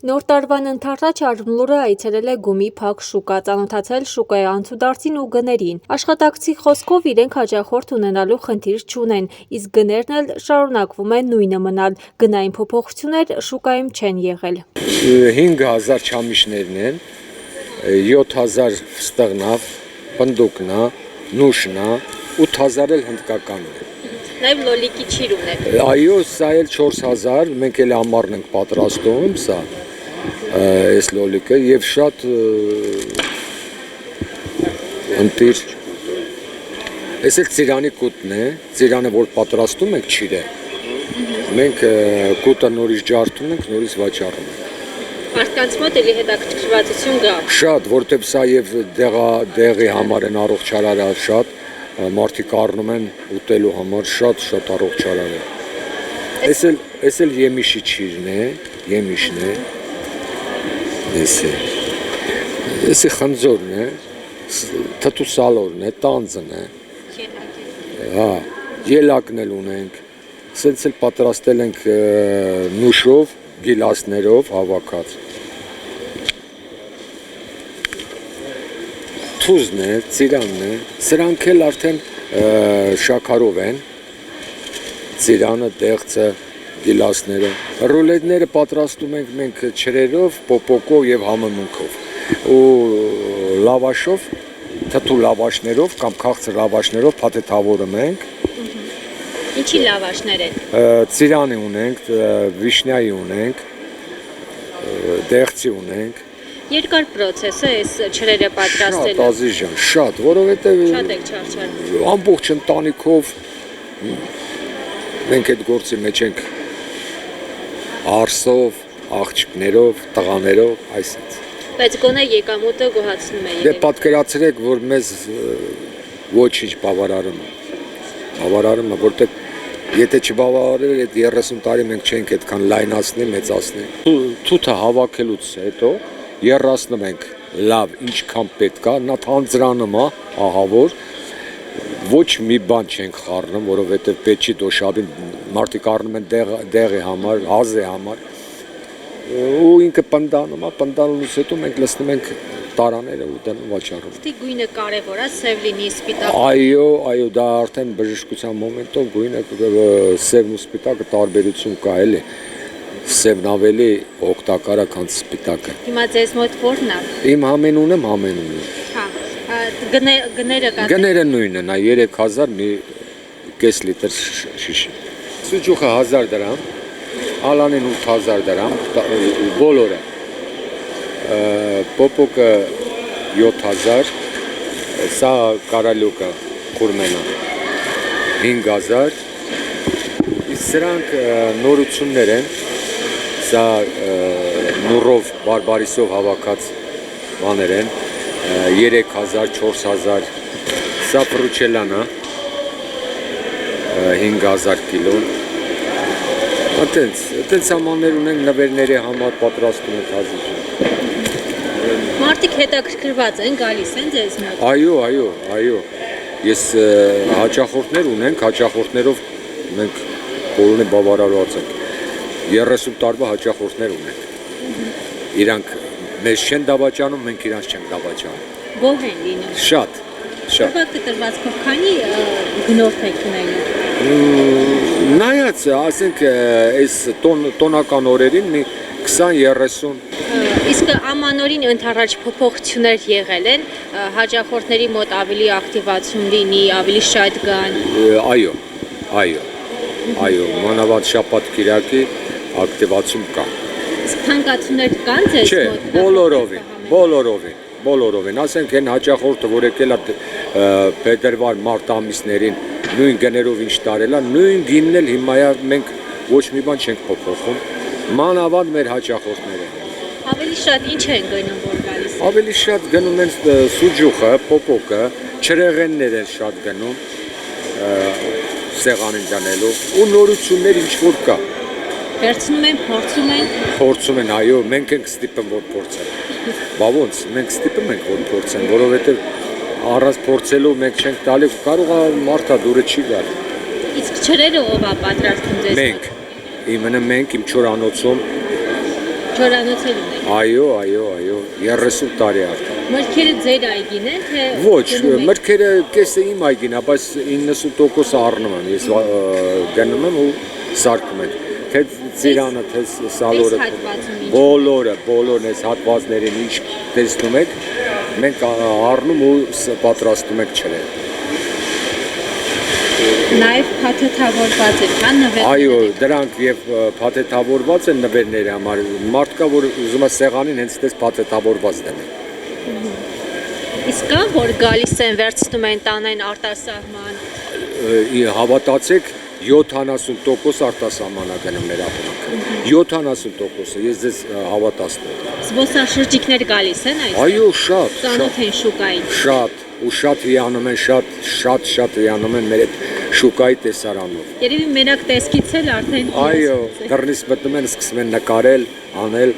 Նոր տարվան ընթառաջ Արմլուրը այցելել է Գումի փակ շուկա, ծանոթացել շուկայի անցուդարձին ու գներին։ Աշխատակցի խոսքով իրենք հաճախորդ ունենալու խնդիր չունեն, իսկ գներն էլ շարունակվում են նույնը մնալ։ Գնային փոփոխություններ շուկայում չեն եղել։ 5000 չամիչներն են, 7000 ստղնավ, պնդուկնա, նուշնա, 8000 էլ հնդկականն է։ Նաև լոլիկի չիր ունեք։ Այո, սա էլ 4000, մենք էլ ամառն ենք պատրաստում, սա այս լոլիկը եւ շատ ընտիր։ Այս էլ ծիրանի կուտն է, ծիրանը որ պատրաստում ենք չիր է։ Մենք կուտը նորից ջարդում ենք, նորից վաճառում ենք։ Մարդկանց մոտ էլի հետաքրքրվածություն կա։ Շատ, որտեղ սա եւ դեղի համար են առողջարարը շատ, մարդիկ առնում են ուտելու համար շատ առողջարար է։ Այս էլ եմիշի չիրն է, եմիշն է։ Էսի խնձորն է, թթու սալորն է, տանձն է։ Հա, ելակն էլ ունենք։ Սենց էլ պատրաստել ենք նուշով, գիլասներով հավաքած։ Թուզն է, ծիրանն է, սրանք էլ արդեն շաքարով են, ծիրանը, դեղցը, գիլասները։ Ռուլետները պատրաստում ենք մենք չրերով, պոպոկով եւ համեմունքով ու լավաշով, թթու լավաշներով կամ քաղցր լավաշներով փաթեթավորում ենք։ Ինչի լավաշներ են։ Ծիրանի ունենք, վիշնյայի ունենք, դեղցի ունենք։ Երկար process է այս չրերը պատրաստելը։ Շատ ազիժան, շատ, որովհետև շատ եք չարչարում։ Ամբողջ ընտանիքով մենք այդ գործի մեջ ենք արսով, աղջիկներով, տղաներով, այսպես։ Բայց գոնե եկամուտը գոհացնում է։ Դե պատկերացրեք, որ մեզ ոչինչ բավարարում է, որտեղ եթե չբավարարեր այդ 30 տարի մենք չենք այդքան լայնացնի, մեծացնի։ Թութը հավաքելուց հետո երրացնում ենք լավ, ինչքան պետք է, նա թանձրանում է, ահավոր, ոչ մի բան չենք խառնում, որովհետև պետք չի դոշաբին, մարդիկ առնում են դեղի համար, հազի համար, ու ինքը պնդանում է, պնդանումից հետո մենք լցնում ենք տարաները ու դնում վաճառում։ Դե գույնը կարևոր է, սև լինի, սպիտակ։ Այո, դա արդեն բժշկության մոմենտով գույնը սևն ու սպիտակը տարբերություն կա էլի։ Սևն ավելի օգտակար է, քան սպիտակը։ Հիմա ձեզ մոտ որն է։ Իմ համենունը։ Հա, գները կա։ Գները նույնն են, 3000 մի կես լիտր շիշի։ Սուջուխը 1000 դրամ, ալանին 8000 դրամ, բոլորը։ Պոպոկը 7000, սա կարալյոկը խուրմենա 5000, իսկ սրանք նորություններ են, սա նուրով, բարբարիսով հավաքած բաներ են, 3000, 4000, սա պրուչելան է, 5000 կիլոն, այդենց ամաններ ունենք նվերների համար պատրաստում ենք հազիժ։ Մարդիկ հետաքրքրված են, գալիս են ձեզ մոտ։ Այո, ես հաճախորդներ ունենք, հաճախորդներով մենք բոլորին բավարարված ենք, 30 տարվա հաճախորդներ ունենք, իրանք մեզ չեն դավաճանում, մենք իրանց չենք դավաճանում։ Գոհ են լինում։ Շատ։ Շաբաթ կտրվածքով քանի գնորդ եք ունենում։ Նայած, ասենք, այս տոնական օրերին մի 20-30։ Իսկ ամանորին ընդառաջ փոփոխություններ եղել են, հաճախորդների մոտ ավելի ակտիվացում լինի, ավելի շատ գան։ Այո, մանավանդ շաբաթ կիրակի ակտիվացում կա։ Իսկ թանկացումներ կան ձեզ մոտ։ Չէ, բոլորովին, ասենք այն հաճախորդը, որ եկել է փետրվար, մարտ ամիսներին, նույն գներով ինչ տարել է, նույն գինն էլ հիմա մենք ոչ մի բան չենք փոփոխում, մանավանդ մեր հաճախորդները։ Ավելի շատ ինչ են գնում, որ գալիս։ Ավելի շատ գնում են սուջուխը, պոպոկը, չրեղեններ են շատ գնում, սեղանին դնելու, ու նորություններ ինչ որ կա։ Վերցնում են, փորձում են, այո, մենք ենք ստիպում, որ փորձեն։ Բա ոնց, մենք ստիպում ենք, որ փորձեն, որովհետև առանց փորձելու մենք չենք տալի, կարող է մարդը դուրը չի գալ։ Իսկ չրերը ով է պատրաստում ձեզ։ Մենք, իմը մենք, իմ չորանոցում Ջորանոցել ունեք։ Այո, 30 տարի արդեն։ Մրգերը ձեր այգին են, թե Ոչ, մրգերը կեսը իմ այգին է, բայց 90% առնում եմ, ես գնում եմ ու սարքում եմ, թե ծիրանը, թե սալորը, բոլորն այս հատվածներին ինչ տեսնում եք, մենք առնում ու պատրաստում ենք չրել։ Նաև փաթեթավորված է, հա, նվերներ։ Այո, դրանք եւ փաթեթավորված են նվերների համար, մարդ կա, որ ուզում է սեղանին հենց այդպես փաթեթավորված դնել։ Իսկ կա, որ գալիս են, վերցնում են, տանեն արտասահման։ Հավատացեք, 70% արտասահմանա գնում մեր ապրանքը։ 70%, ես ձեզ հավատացնում եմ։ Զբոսաշրջիկներ գալիս են այս։ Այո, շատ, Ծանոթ են շուկային։ շատ, ու շատ հիանում են, շատ հիանում են մեր այդ շուկայի տեսարանով։ Երևի մենակ տեսքից էլ արդեն։ Այո, դռնից մտնում են, սկսում են նկարել, անել,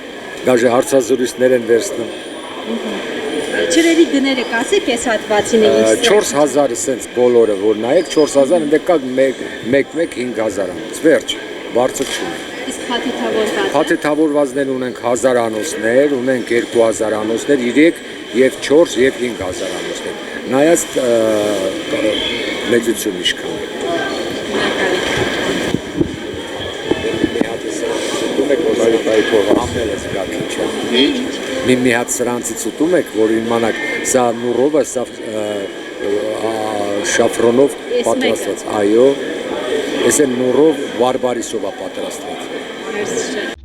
դաժե հարցազրույցներ են վերցնում։ Չրերի գները կասեք այս հատվածին է ինչ։ 4000 սենց բոլորը, որ նայեք 4000, ընդ կա 1-5,000 անց, վերջ, բարձր չունենք։ Իսկ փաթեթավորված։ Փաթեթավորվածներ ունենք 1000 անոցներ, ունենք 2000 անոցներ, 3 եւ 4 եւ 5000 անոցներ։ Նայած մեծություն ինչքան է։ Մի հատ սրանցից ուտում եք, որ իմանաք, սա նուրով է, սա շաֆրոնով պատրաստված, այո, ես է նուրով բարբարիսով է պատրաստված։